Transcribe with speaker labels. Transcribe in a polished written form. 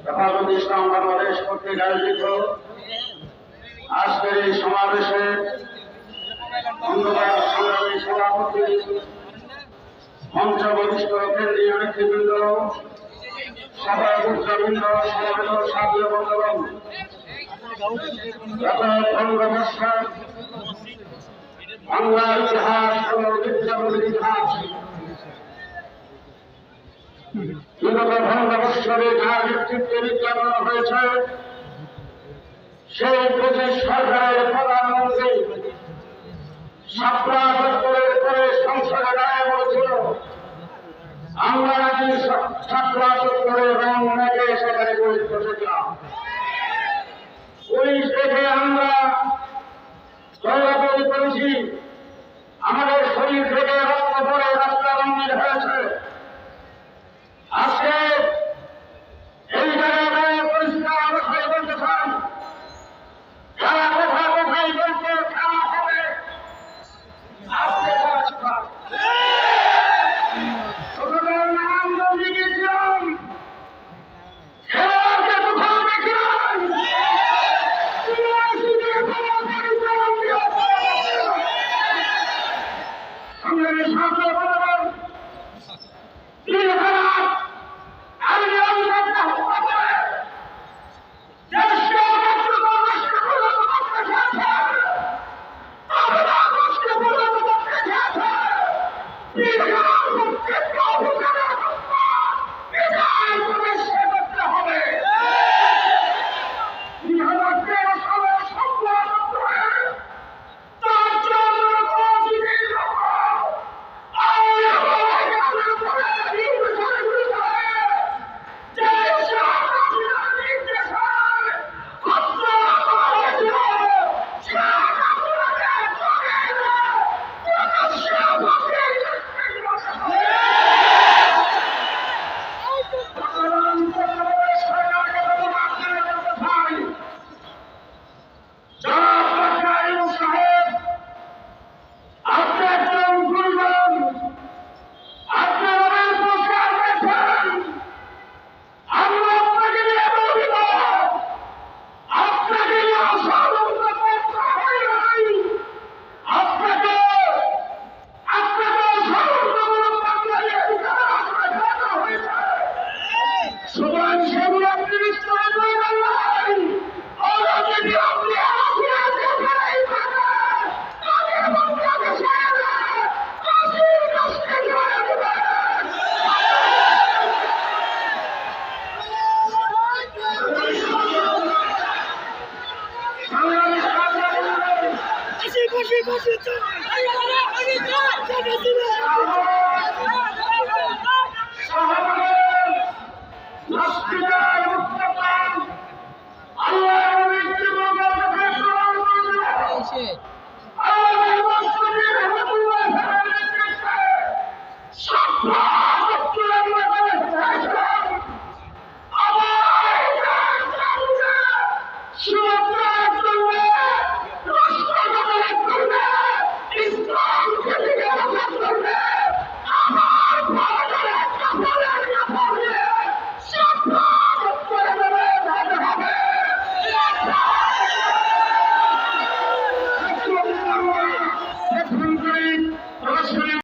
Speaker 1: হেফাজত ইসলাম বাংলাদেশ কর্তৃক আয়োজিত আজকের এই সমাবেশে অন্ধকার সংগ্রামী সভাপতি মঞ্চ বরিষ্ঠ কেন্দ্রীয় নেতৃবৃন্দ সভাপতিবৃন্দ সমবেত সাথী বন্ধুগণ গত 15 বছর বাংলার ইতিহাস ও বিপ্লবের ইতিহাস বিগত 15 বছরে যার নেতৃত্বে বিজ্ঞাপন হয়েছে সেই ব্রিটিশ সরকারের প্রধানমন্ত্রী 17 বছরের পরে সংসদে রায় বলেছিল আমরা নাকি 17 বছরের রং মেখে সেখানে বসেছিলাম। 19 থেকে আমরা দৌড়াদৌড়ি করেছি, আমাদের শরীর থেকে রক্ত পড়ে রাস্তা রঙিন হয়েছে। আজকে এই জায়গায় পরিষ্কার অবস্থায় বলতে চান যারা কোথায় কোথায় বলতে খাওয়া হবে আজকে
Speaker 2: Shut up!